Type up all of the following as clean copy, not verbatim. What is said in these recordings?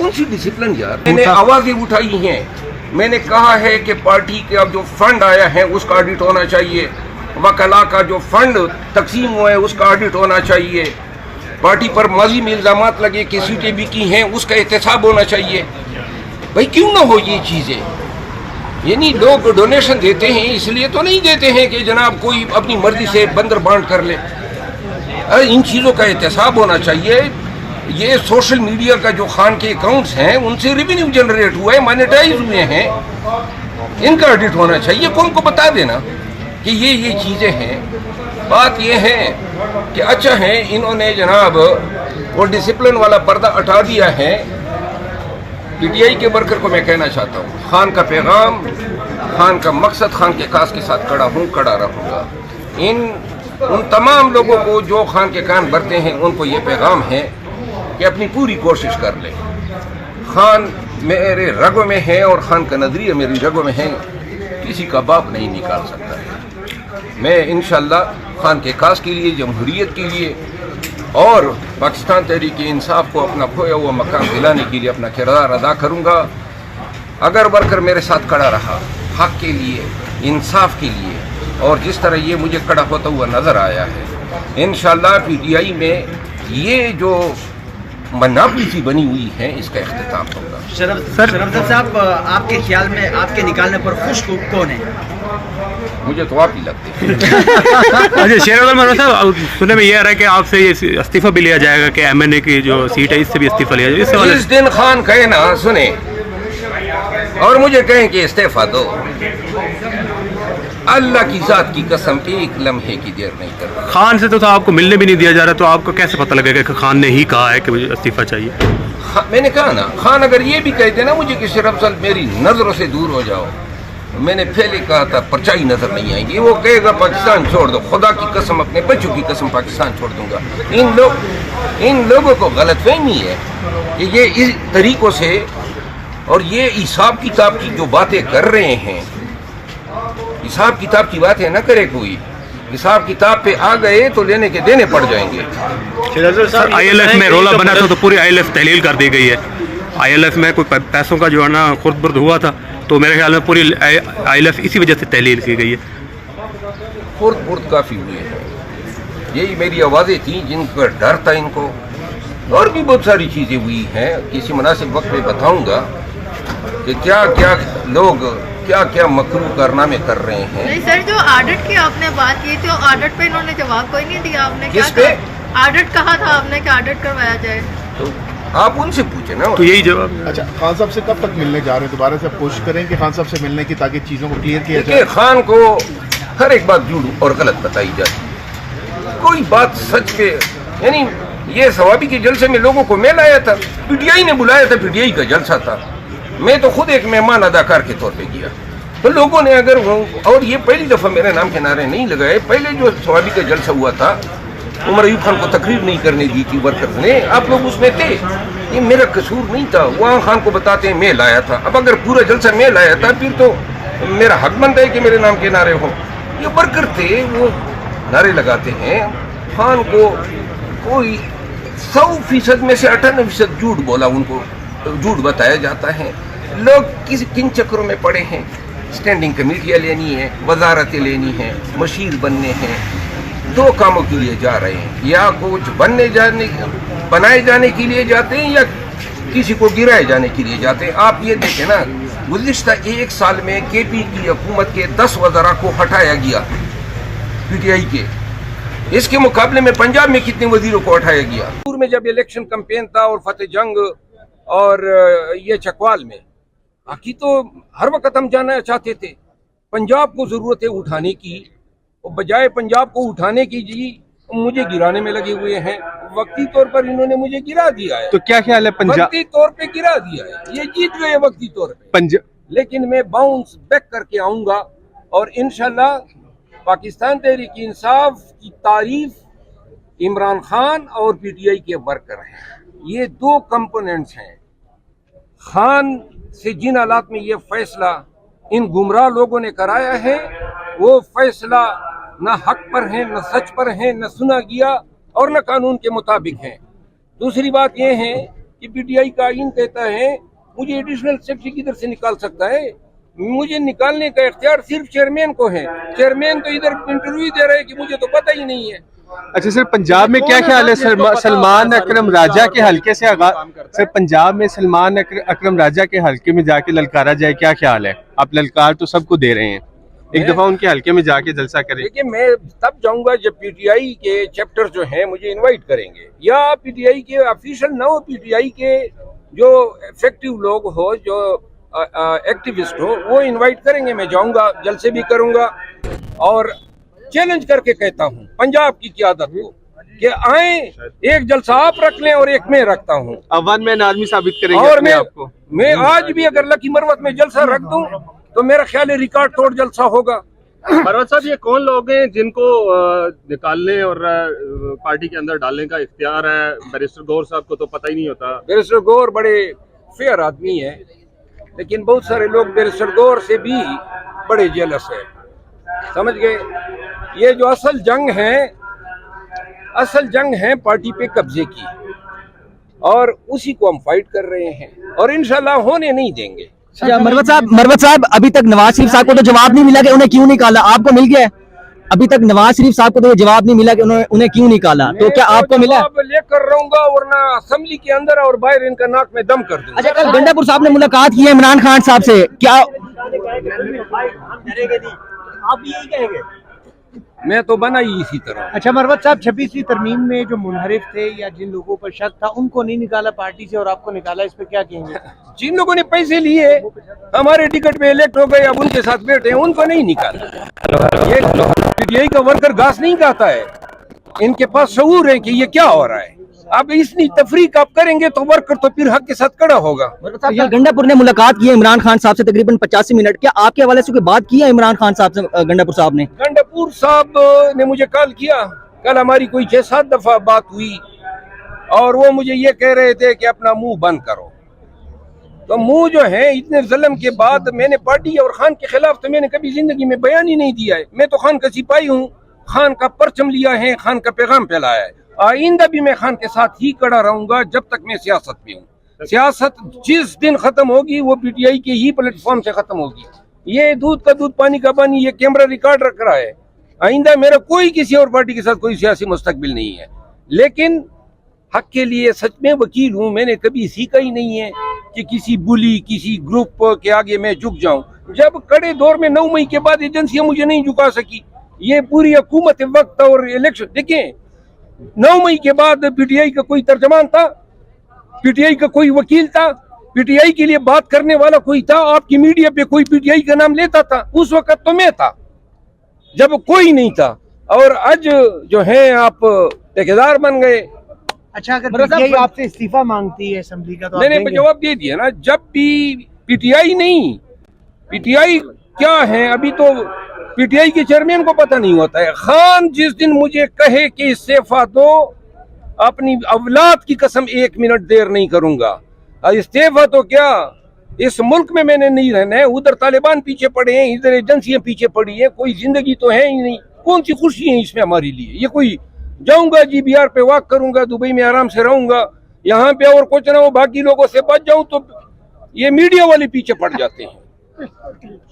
कौन सी डिसिप्लिन यार। मैंने आवाजें उठाई हैं, मैंने कहा है कि पार्टी का जो फंड आया है उसका ऑडिट होना चाहिए, वकला का जो फंड तकसीम हुआ है उसका ऑडिट होना चाहिए, पार्टी पर माजी में इल्जामात लगे कि सीटें भी की हैं उसका एहतसाब होना चाहिए। भाई क्यों ना हो ये चीज़ें। यानी लोग डोनेशन देते हैं इसलिए तो नहीं देते हैं कि जनाब कोई अपनी मर्जी से बंदर बांट कर ले। अरे इन चीज़ों का एहतसाब होना चाहिए। ये सोशल मीडिया का जो खान के अकाउंट्स हैं उनसे रेवेन्यू जनरेट हुआ है, मोनेटाइज हुए हैं, इनका ऑडिट होना चाहिए। कौन को बता देना कि ये चीज़ें हैं। बात ये है कि अच्छा है इन्होंने जनाब वो डिसिप्लिन वाला पर्दा हटा दिया है। पीटीआई के वर्कर को मैं कहना चाहता हूँ, खान का पैगाम, खान का मकसद, खान के कास के साथ खड़ा हूँ, खड़ा रहूँगा। उन तमाम लोगों को जो खान के कान भरते हैं उनको ये पैगाम है कि अपनी पूरी कोशिश कर ले। खान मेरे रगों में है और खान का नजरिया मेरी रगों में है, किसी का बाप नहीं निकाल सकता है। मैं इंशाअल्लाह खान के कास के लिए, जमहूरियत के लिए और पाकिस्तान तहरीक इंसाफ को अपना खोया हुआ मकाम दिलाने के लिए अपना किरदार अदा करूँगा। अगर वर्कर मेरे साथ खड़ा रहा हक के लिए, इंसाफ के लिए, और जिस तरह ये मुझे खड़ा होता हुआ नज़र आया है, इंशाअल्लाह पीटीआई में ये जो मनाफी सी बनी हुई है इसका इख्तिताम होगा। शरफ साहब, आपके ख्याल में आपके निकालने पर खुश कौन है? मुझे तो आप ही लगते हैं। अच्छा शेर साहब, सुनने में ये आ रहा है कि आपसे ये इस्तीफा भी लिया जाएगा कि एमएनए की जो सीट है इससे भी इस्तीफा लिया जाएगा। जिस दिन खान कहे ना सुने और मुझे कहें कि इस्तीफा दो, अल्लाह की जात की कसम एक लम्हे की देर नहीं कर रहा। खान से तो आपको मिलने भी नहीं दिया जा रहा, तो आपको कैसे पता लगेगा कि खान ने ही कहा है कि मुझे इस्तीफा चाहिए? मैंने कहा ना, खान अगर ये भी कह देना मुझे कि सिर्फ सल मेरी नजरों से दूर हो जाओ, मैंने पहले कहा था परछाई नजर नहीं आएगी, वो कहेगा पाकिस्तान छोड़ दो, खुदा की कसम अपने बच्चों की कसम पाकिस्तान छोड़ दूंगा। इन लोगों को गलतफहमी है कि ये इस तरीकों से और ये हिसाब किताब की जो बातें कर रहे हैं, हिसाब किताब की बातें ना करे कोई, हिसाब किताब पे आ गए तो लेने के देने पड़ जाएंगे। आईएलएफ में रोला बना था तो पूरी आईएलएफ तहलील कर दी गई है। आईएलएफ में कोई पैसों का जो है ना खुर्द-बुर्द हुआ था, तो मेरे ख्याल में पूरी आईएलएफ इसी वजह से तहलील की गई है। खुर्द-बुर्द काफ़ी हुई है, यही मेरी आवाज़ें थी जिनका डर था इनको, और भी बहुत सारी चीज़ें हुई हैं। किसी मुनासिब वक्त में बताऊँगा कि क्या क्या लोग क्या क्या मकरू कारनामे कर रहे हैं। नहीं सर, जो ऑडिट की आपने बात की थी, ऑडिट पे इन्होंने जवाब कोई नहीं दिया। आपने किस पे ऑडिट कहा था आपने कि ऑडिट करवाया जाए, तो आप उनसे पूछे ना, तो यही जवाब। अच्छा, खान साहब से कब तक मिलने जा रहे हैं? दोबारा से आप कोशिश करें कि खान साहब से मिलने की, ताकि चीज़ों को क्लियर किया जाए। खान को हर एक बात झूठ और गलत बताई जाती, कोई बात सच पे। यानी ये सवाबी के जलसे में लोगों को मैं लाया था, पीटीआई ने बुलाया था, पीटीआई का जलसा था, मैं तो खुद एक मेहमान अदाकार के तौर पे किया। तो लोगों ने अगर और ये पहली दफ़ा मेरे नाम के नारे नहीं लगाए, पहले जो सवाबी का जलसा हुआ था उमर अयूब खान को तकरीर नहीं करने दी थी वर्कर्स ने, आप लोग उसमें थे, ये मेरा कसूर नहीं था। वहाँ खान को बताते हैं मैं लाया था, अब अगर पूरा जलसा मैं लाया था फिर तो मेरा हक बनता है कि मेरे नाम के नारे हों। ये वर्कर थे, वो नारे लगाते हैं। खान को कोई 100% में से 98% झूठ बोला, उनको झूठ बताया जाता है। लोग किन चक्रों में पड़े हैं, स्टैंडिंग कमेटियाँ लेनी है, वजारतें लेनी हैं, मशीर बनने हैं, दो कामों के लिए जा रहे हैं, या कुछ बनाए जाने के लिए जाते हैं या किसी को गिराए जाने के लिए जाते हैं। आप ये देखें ना, गुज़िश्ता एक साल में केपी की हुकूमत के 10 वज़रा को हटाया गया पीटीआई के, इसके मुकाबले में पंजाब में कितने वजीरों को हटाया गया। में जब इलेक्शन कैंपेन था और फतेह जंग और ये चकवाल में, बाकी तो हर वक्त हम जाना चाहते थे। पंजाब को ज़रूरत है उठाने की, और बजाय पंजाब को उठाने की जी मुझे गिराने में लगे हुए हैं। वक्ती तौर पर इन्होंने मुझे गिरा दिया है। तो क्या ख्याल है पंजाब? वक्ती तौर पे गिरा दिया है, ये जीत गए वक्ती तौर पे, लेकिन मैं बाउंस बैक करके आऊँगा और इंशाल्लाह पाकिस्तान तहरीक इंसाफ की तारीफ इमरान खान और पीटीआई के वर्कर हैं। ये दो कंपोनेंट्स हैं। खान से जिन हालात में ये फैसला इन गुमराह लोगों ने कराया है, वो फैसला न हक पर है, न सच पर है, न सुना गया और न कानून के मुताबिक है। दूसरी बात ये है कि पीटीआई का आइन कहता है मुझे एडिशनल सेक्रेटरी किधर से निकाल सकता है? मुझे निकालने का इख्तियार सिर्फ चेयरमैन को है। चेयरमैन तो इधर इंटरव्यू दे रहे हैं कि मुझे तो पता ही नहीं है। अच्छा सर, पंजाब में क्या ख्याल है? सलमान अकरम राजा के हलके से सर, पंजाब में सलमान अकरम राजा के हलके में जाके ललकारा जाए, क्या ख्याल है? आप ललकार तो सबको दे रहे हैं, एक दफा उनके हलके में जाके जलसा करें। देखिए, मैं तब जाऊंगा जब पीटीआई के चैप्टर जो हैं मुझे इनवाइट करेंगे, या पीटीआई के ऑफिशियल ना हो, पीटीआई के जो इफेक्टिव लोग हो, जो एक्टिविस्ट हो, वो इनवाइट करेंगे, मैं जाऊंगा, जलसे भी करूंगा और चैलेंज करके कहता हूं पंजाब की क़यादत को कि आए, एक जलसा आप रख लें और एक मैं रखता हूं, अब वन मैन आदमी साबित करेंगे और अपने आप को। मैं आज भी अगर लकी मरवत में जलसा रख दूं तो मेरा ख्याल है रिकॉर्ड तोड़ जलसा होगा। मरवत साहब, ये कौन लोग हैं जिनको निकालने और पार्टी के अंदर डालने का इख्तियार है? बैरिस्टर गौर साहब को तो पता ही नहीं होता। बैरिस्टर गौर बड़े फेयर आदमी है, लेकिन बहुत सारे लोग बैरिस्टर गौर से भी बड़े जेलस है, समझ गए? ये जो असल जंग है पार्टी पे कब्जे की, और उसी को हम फाइट कर रहे हैं और इंशाल्लाह होने नहीं देंगे। मरवत साहब, अभी तक नवाज शरीफ साहब को तो जवाब नहीं मिला कि उन्हें क्यों निकाला, आपको मिल गया? अभी तक नवाज शरीफ साहब को तो ये जवाब नहीं मिला कि उन्हें क्यों निकाला, तो क्या आपको मिला? लेकर रहूंगा, वरना असेंबली के अंदर और बाहर इनका नाक में दम कर दूंगा। अच्छा, कल गंडापुर साहब ने मुलाकात की है इमरान खान साहब से, क्या आप यही कहेंगे? मैं तो बना ही इसी तरह। अच्छा मरवत साहब, 26वीं तरमीम में जो मुनहरिफ थे या जिन लोगों पर शक था, उनको नहीं निकाला पार्टी से और आपको निकाला, इस पे क्या कहेंगे? जिन लोगों ने पैसे लिए, हमारे टिकट पे इलेक्ट हो गए, अब उनके साथ बैठे हैं, उनको नहीं निकाला। ये पीटीआई का वर्कर घास नहीं खाता है, इनके पास शऊर है कि ये क्या हो रहा है। अब इतनी तफरीक आप करेंगे तो वर्कर तो फिर हक के साथ खड़ा होगा। गंडापुर ने मुलाकात की है इमरान खान साहब से तकरीबन 85 मिनट, क्या आपके हवाले से कोई बात की है इमरान खान साहब से गंडापुर साहब ने? गंडापुर साहब ने मुझे कॉल किया, कल हमारी कोई 6-7 दफा बात हुई, और वो मुझे ये कह रहे थे कि अपना मुंह बंद करो। तो मुंह जो है, इतने जुल्म के बाद मैंने पार्टी और खान के खिलाफ तो मैंने कभी जिंदगी में बयान ही नहीं दिया है। मैं तो खान का सिपाही हूँ, खान का परचम लिया है, खान का पैगाम फैलाया है। आइंदा भी मैं खान के साथ ही खड़ा रहूंगा जब तक मैं सियासत में हूँ। सियासत जिस दिन खत्म होगी वो पीटीआई के ही प्लेटफॉर्म से खत्म होगी। ये दूध का दूध पानी का पानी, ये कैमरा रिकॉर्ड रख रहा है। आइंदा मेरा कोई किसी और पार्टी के साथ कोई सियासी मुस्तकबिल नहीं है, लेकिन हक के लिए सच में वकील हूँ। मैंने कभी सीखा ही नहीं है कि किसी बुली, किसी ग्रुप के आगे मैं झुक जाऊं। जब कड़े दौर में 9 मई के बाद एजेंसियां मुझे नहीं झुका सकी, ये पूरी हुकूमत वक्त और इलेक्शन। देखें, 9 मई के बाद पीटीआई का कोई तर्जमान था, पीटीआई का कोई वकील था, पीटीआई के लिए बात करने वाला कोई था? आपकी मीडिया पे कोई पीटीआई का नाम लेता था? उस वक्त तो मैं था जब कोई नहीं था, और आज जो है आप ठेकेदार बन गए। अच्छा, अगर पीटीआई आपसे इस्तीफा मांगती है असेंबली का तो मैंने जवाब दे दिया ना। जब भी पीटीआई नहीं, पीटीआई क्या है अभी तो पीटीआई के चेयरमैन को पता नहीं होता है। खान जिस दिन मुझे कहे कि इस्तीफा दो, अपनी औलाद की कसम 1 मिनट देर नहीं करूंगा। इस्तीफा तो क्या, इस मुल्क में मैंने नहीं रहना है। उधर तालिबान पीछे पड़े हैं, इधर एजेंसियां पीछे पड़ी है, कोई जिंदगी तो है ही नहीं। कौन सी खुशी है इसमें हमारे लिए? ये कोई जाऊंगा GBR पे वॉक करूंगा, दुबई में आराम से रहूंगा, यहाँ पे और कुछ ना हो, बाकी लोगों से बच जाऊं तो ये मीडिया वाले पीछे पड़ जाते हैं।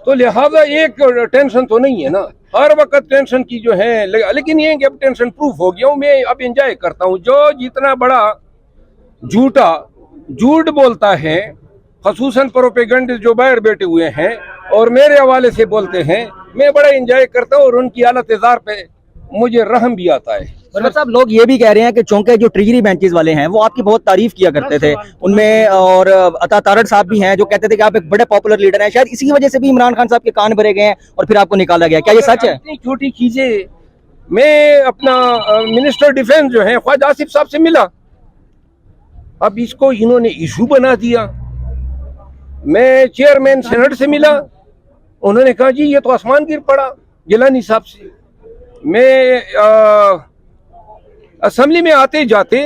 तो लिहाजा एक टेंशन तो नहीं है ना, हर वक्त टेंशन की जो है, लेकिन ये कि अब टेंशन प्रूफ हो गया हूँ मैं, अब एंजॉय करता हूँ। जो जितना बड़ा झूठ बोलता है, खसूसन प्रोपेगेंडिस्ट जो बाहर बैठे हुए हैं और मेरे हवाले से बोलते हैं, मैं बड़ा एंजॉय करता हूँ और उनकी हालत जार पे मुझे रहम भी आता है। साहब, लोग ये भी कह रहे हैं कि चौंके जो ट्रेजरी बेंचेस वाले हैं वो आपकी बहुत तारीफ किया करते थे उनमें, और अता तारड़ साहब भी हैं जो कहते थे कि आप एक बड़े पॉपुलर लीडर हैं, शायद इसी वजह से भी इमरान खान साहब के कान भरे गए हैं और फिर आपको निकाला गया। क्या ये सच है? इतनी छोटी चीजें, मैं अपना मिनिस्टर डिफेंस जो है ख्वाजा आसिफ साहब से मिला, अब इसको इन्होंने इशू बना दिया। मैं चेयरमैन सेनेट से मिला, उन्होंने कहा जी ये तो आसमान गिर पड़ा गिलानी साहब से। मैं असेंबली में आते जाते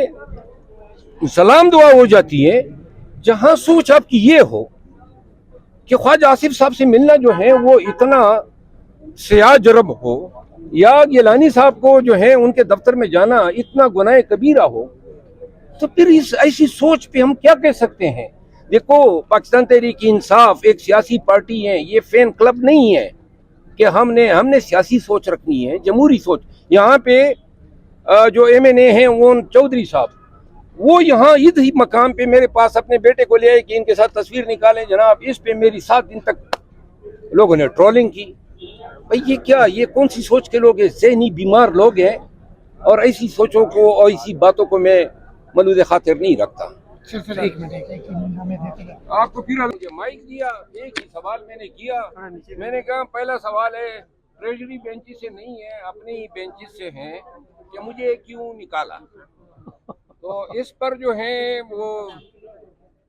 सलाम दुआ हो जाती है, जहां सोच आपकी ये हो कि ख्वाजा आसिफ साहब से मिलना जो है वो इतना सिया जरब हो, या गिलानी साहब को जो है उनके दफ्तर में जाना इतना गुनाह कबीरा हो, तो फिर इस ऐसी सोच पे हम क्या कह सकते हैं? देखो, पाकिस्तान तहरीक इंसाफ एक सियासी पार्टी है, ये फैन क्लब नहीं है कि हमने सियासी सोच रखनी है, जमहूरी सोच। यहाँ पे जो MNA हैं वो चौधरी साहब, वो यहाँ इस मकाम पे मेरे पास अपने बेटे को ले आए कि इनके साथ तस्वीर निकालें जनाब। इस पे मेरी 7 दिन तक लोगों ने ट्रोलिंग की। भाई ये क्या, ये कौन सी सोच के लोग हैं? ज़हनी बीमार लोग हैं, और ऐसी सोचों को और ऐसी बातों को मैं मलूद खातिर नहीं रखता। आपको फिर माइक दिया, एक ही सवाल मैंने किया। मैंने कहा पहला सवाल है, ट्रेजरी बेंचेस से नहीं है, अपने ही बेंचेस से हैं, कि मुझे क्यों निकाला? तो इस पर जो है वो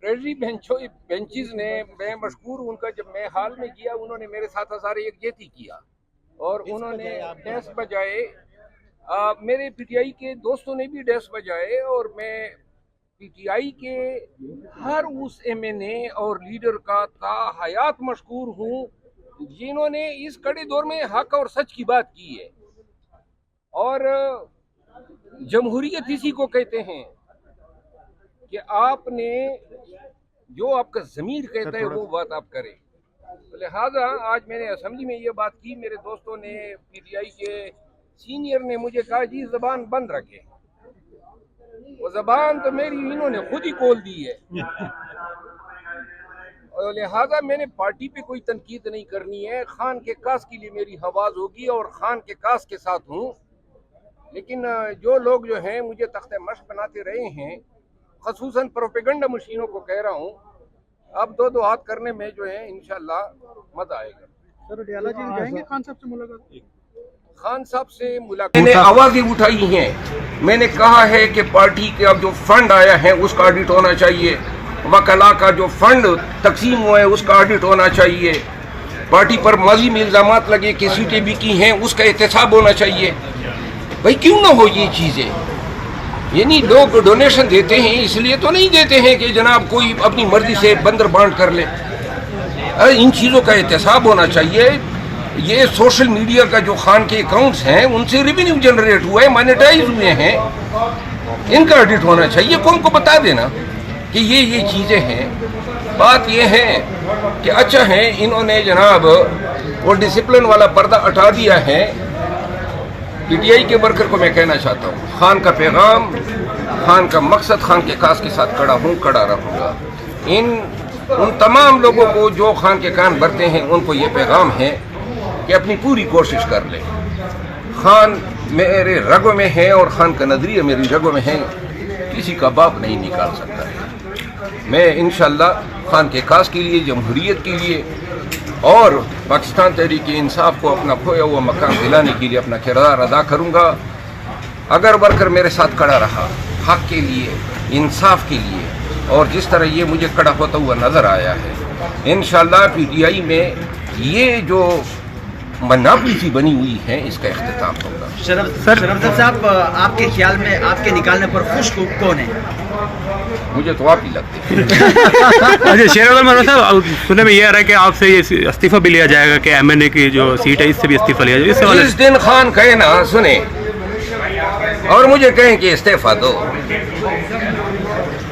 ट्रेजरी बेंचेस ने, मैं मशकूर उनका, जब मैं हाल में किया उन्होंने मेरे साथ हज़ार यकजहती किया और उन्होंने डेस्क बजाए। मेरे PTI के दोस्तों ने भी डेस्क बजाए, और मैं PTI के हर उस MNA और लीडर का हयात मशकूर हूँ जिन्होंने इस कड़े दौर में हक और सच की बात की है। और जमहूरियत इसी को कहते हैं कि आपने जो आपका ज़मीर कहता है वो बात आप करें। लिहाजा आज मैंने असेंबली में ये बात की, मेरे दोस्तों ने, PTI के सीनियर ने मुझे कहा जी ज़बान बंद रखे। वो ज़बान तो मेरी इन्होंने खुद ही खोल दी है, और लिहाजा मैंने पार्टी पे कोई तनकीद नहीं करनी है। खान के कास के लिए मेरी आवाज़ होगी और खान के कास के साथ हूँ। लेकिन जो लोग जो हैं मुझे तख्ते मश्क बनाते रहे हैं, खसूसन प्रोपेगेंडा मशीनों को कह रहा हूँ, अब दो हाथ करने में जो है इंशाल्लाह मजा आएगा। सर अडियाला जी जाएंगे खान साहब से मुलाकात? खान साहब से मुलाकात मैंने आवाज़ें उठाई हैं। मैंने कहा है कि पार्टी के अब जो फंड आया है उसका ऑडिट होना चाहिए, वकला का जो फंड तकसीम हुआ है उसका ऑडिट होना चाहिए, पार्टी पर माजी में इल्ज़ामात लगे कि सीटें बिकी हैं उसका एहतसाब होना चाहिए। भाई क्यों ना हो ये चीज़ें? यानी लोग डोनेशन देते हैं इसलिए तो नहीं देते हैं कि जनाब कोई अपनी मर्जी से बंदर बांट कर ले। इन चीज़ों का एहतसाब होना चाहिए। ये सोशल मीडिया का जो खान के अकाउंट्स हैं उनसे रेवेन्यू जनरेट हुआ है, मोनेटाइज हुए हैं, इनका ऑडिट होना चाहिए। कौन को बता देना कि ये चीज़ें हैं। बात ये है कि अच्छा है इन्होंने जनाब वो डिसिप्लिन वाला पर्दा हटा दिया है। PTI के वर्कर को मैं कहना चाहता हूँ, खान का पैगाम, खान का मकसद, खान के कास के साथ खड़ा हूँ, खड़ा रहूँगा। उन तमाम लोगों को जो खान के कान भरते हैं उनको ये पैगाम है कि अपनी पूरी कोशिश कर ले। खान मेरे रगों में है और खान का नजरिया मेरी रगों में है, किसी का बाप नहीं निकाल सकता है। मैं इंशाल्लाह खान के कास के लिए, जमहूरियत के लिए और पाकिस्तान तहरीक इंसाफ को अपना खोया हुआ मकाम दिलाने के लिए अपना किरदार अदा करूँगा। अगर वर्कर मेरे साथ खड़ा रहा हक के लिए, इंसाफ के लिए, और जिस तरह ये मुझे खड़ा होता हुआ नज़र आया है, इंशाल्लाह PTI में ये जो मनाफी सी बनी हुई है इसका इख्तिताम होगा। शरफ साहब, आपके ख्याल में आपके निकालने पर खुश कौन है? मुझे तो आप ही लगते हैं। अच्छा शेर मरवा साहब, सुनने में ये आ रहा है कि आपसे ये इस्तीफा भी लिया जाएगा कि MNA की जो सीट है इससे भी इस्तीफा लिया जाएगा। इससे वाले जिस दिन खान कहे ना सुने और मुझे कहें कि इस्तीफा दो,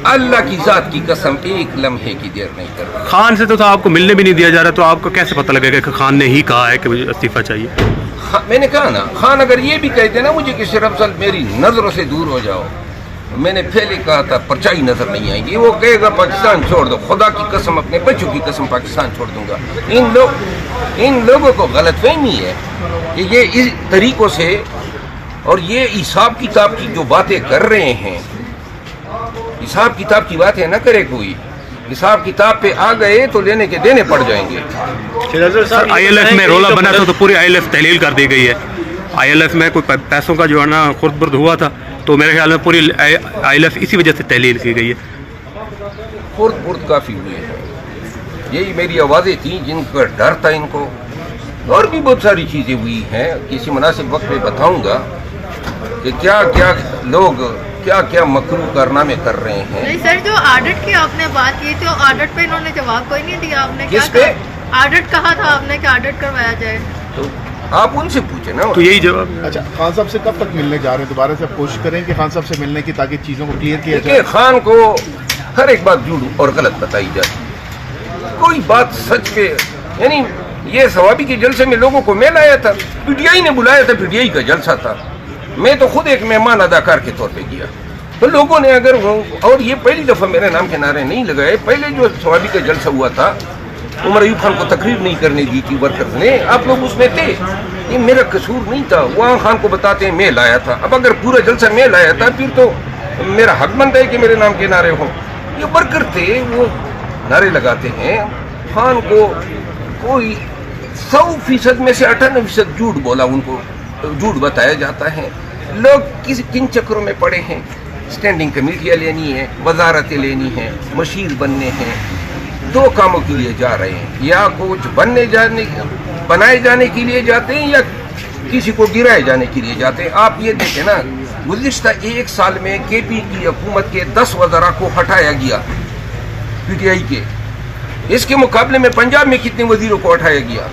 अल्लाह की जात की कसम एक लम्हे की देर नहीं कर रहा। खान से तो आपको मिलने भी नहीं दिया जा रहा, तो आपको कैसे पता लगेगा कि खान ने ही कहा है कि मुझे इस्तीफा चाहिए? मैंने कहा ना, खान अगर ये भी कहते ना मुझे कि शरफ साहब मेरी नजरों से दूर हो जाओ, मैंने पहले कहा था परछाई नजर नहीं आएगी, वो कहेगा पाकिस्तान छोड़ दो, खुदा की कसम, अपने बच्चों की कसम, पाकिस्तान छोड़ दूंगा। इन लोगों को गलतफहमी है कि ये इस तरीकों से और ये हिसाब किताब की जो बातें कर रहे हैं, हिसाब किताब की बातें ना करे कोई। हिसाब किताब पे आ गए तो लेने के देने पड़ जाएंगे। ILF में रोला बना था तो पूरी ILF तहलील कर दी गई है। ILF में कोई पैसों का जो है ना खुर्द-बुर्द हुआ था, तो मेरे ख्याल में पूरी ILF इसी वजह से तहलील की गई है। खुर्द-बुर्द काफ़ी हुए हैं, यही मेरी आवाज़ें थी जिनका डर था इनको, और भी बहुत सारी चीज़ें हुई हैं। किसी मुनासिब वक्त में बताऊँगा कि क्या क्या लोग क्या क्या मकरू कारनामे कर रहे हैं। नहीं सर, जो ऑडिट की आपने बात की थी, ऑडिट पे इन्होंने जवाब कोई नहीं दिया। आपने किस क्या ऑडिट कहा था आपने कि ऑडिट करवाया जाए? तो आप उनसे पूछे ना। तो यही जवाब। अच्छा, खान साहब से कब तक मिलने जा रहे हैं? दोबारा से आप कोशिश करें कि खान साहब से मिलने की, ताकि चीज़ों को क्लियर किया देखिए, जाए। खान को हर एक बात झूठ और गलत बताई जाती है, कोई बात सच पे, यानी ये सवाबी के जलसे में लोगों को मैं लाया था, पीटीआई ने बुलाया था, पीटीआई का जलसा था, मैं तो खुद एक मेहमान अदाकार के तौर पे गया। तो लोगों ने अगर और ये पहली दफ़ा मेरे नाम के नारे नहीं लगाए, पहले जो सवाबी का जलसा हुआ था उमर अयूब खान को तकरीर नहीं करने दी थी वर्कर्स ने, आप लोग उसमें थे, ये मेरा कसूर नहीं था, वहाँ खान को बताते हैं मैं लाया था। अब अगर पूरा जलसा मैं लाया था फिर तो मेरा हक बनता है कि मेरे नाम के नारे हों। ये वर्कर थे, वो नारे लगाते हैं, खान को कोई 100% में से 98% झूठ बोला, उनको झूठ बताया जाता है। लोग किन चक्रों में पड़े हैं, स्टैंडिंग कमेटियाँ लेनी है, वजारतें लेनी हैं, मशीर बनने हैं, दो कामों के लिए जा रहे हैं, या कुछ बनाए जाने के लिए जाते हैं या किसी को गिराए जाने के लिए जाते हैं। आप ये देखें ना, गुज़िश्ता एक साल में केपी की हुकूमत के 10 वज़रा को हटाया गया पीटीआई के, इसके मुकाबले में पंजाब में कितने वजीरों को हटाया गया।